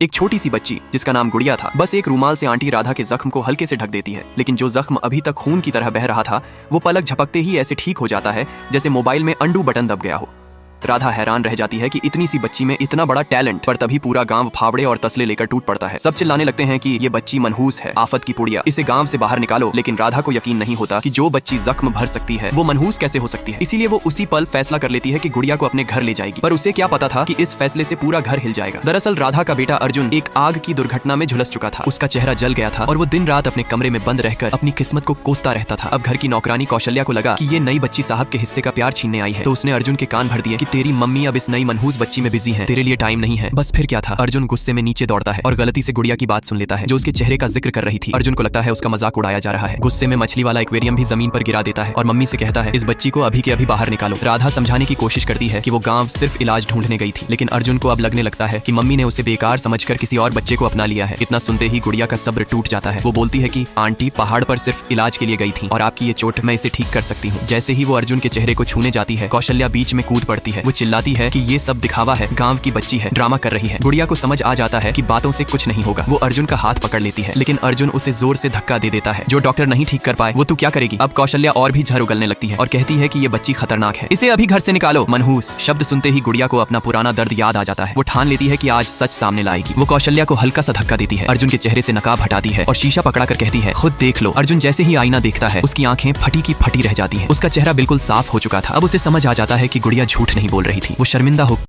एक छोटी सी बच्ची जिसका नाम गुड़िया था बस एक रूमाल से आंटी राधा के जख्म को हल्के से ढक देती है, लेकिन जो जख्म अभी तक खून की तरह बह रहा था वो पलक झपकते ही ऐसे ठीक हो जाता है जैसे मोबाइल में अंडू बटन दब गया हो। राधा हैरान रह जाती है कि इतनी सी बच्ची में इतना बड़ा टैलेंट, पर तभी पूरा गांव फावड़े और तसले लेकर टूट पड़ता है। सब चिल्लाने लगते हैं कि ये बच्ची मनहूस है, आफत की पुड़िया, इसे गांव से बाहर निकालो। लेकिन राधा को यकीन नहीं होता कि जो बच्ची जख्म भर सकती है वो मनहूस कैसे हो सकती है। इसीलिए वो उसी पल फैसला कर लेती है कि गुड़िया को अपने घर ले जाएगी। पर उसे क्या पता था कि इस फैसले से पूरा घर हिल जाएगा। दरअसल राधा का बेटा अर्जुन एक आग की दुर्घटना में झुलस चुका था। उसका चेहरा जल गया था और वो दिन रात अपने कमरे में बंद रहकर अपनी किस्मत को कोसता रहता था। अब घर की नौकरानी कौशल्या को लगा कि ये नई बच्ची साहब के हिस्से का प्यार छीनने आई है, तो उसने अर्जुन के कान भर दिए कि तेरी मम्मी अब इस नई मनहूस बच्ची में बिजी है, तेरे लिए टाइम नहीं है। बस फिर क्या था, अर्जुन गुस्से में नीचे दौड़ता है और गलती से गुड़िया की बात सुन लेता है जो उसके चेहरे का जिक्र कर रही थी। अर्जुन को लगता है उसका मजाक उड़ाया जा रहा है। गुस्से में मछली वाला एक्वेरियम भी जमीन पर गिरा देता है और मम्मी से कहता है इस बच्ची को अभी के अभी बाहर निकालो। राधा समझाने की कोशिश करती है कि वो गांव सिर्फ इलाज ढूंढने गई थी, लेकिन अर्जुन को अब लगने लगता है कि मम्मी ने उसे बेकार समझकर किसी और बच्चे को अपना लिया है। इतना सुनते ही गुड़िया का सब्र टूट जाता है। वो बोलती है कि आंटी पहाड़ पर सिर्फ इलाज के लिए गई थी और आपकी ये चोट मैं इसे ठीक कर सकती हूँ। जैसे ही वो अर्जुन के चेहरे को छूने जाती है, कौशल्या बीच में कूद पड़ती है। वो चिल्लाती है कि ये सब दिखावा है, गांव की बच्ची है, ड्रामा कर रही है। गुड़िया को समझ आ जाता है कि बातों से कुछ नहीं होगा। वो अर्जुन का हाथ पकड़ लेती है, लेकिन अर्जुन उसे जोर से धक्का दे देता है। जो डॉक्टर नहीं ठीक कर पाए वो तू क्या करेगी। अब कौशल्या और भी झर उगलने लगती है और कहती है कि ये बच्ची खतरनाक है, इसे अभी घर से निकालो। मनहूस शब्द सुनते ही गुड़िया को अपना पुराना दर्द याद आ जाता है। वो ठान लेती है कि आज सच सामने लाएगी। वो कौशल्या को हल्का सा धक्का देती है, अर्जुन के चेहरे से नकाब हटाती है और शीशा पकड़ा कर कहती है खुद देख लो। अर्जुन जैसे ही आईना देखता है उसकी आंखें फटी की फटी रह जाती है। उसका चेहरा बिल्कुल साफ हो चुका था। अब उसे समझ आ जाता है कि गुड़िया झूठ नहीं बोल रही थी। वो शर्मिंदा हो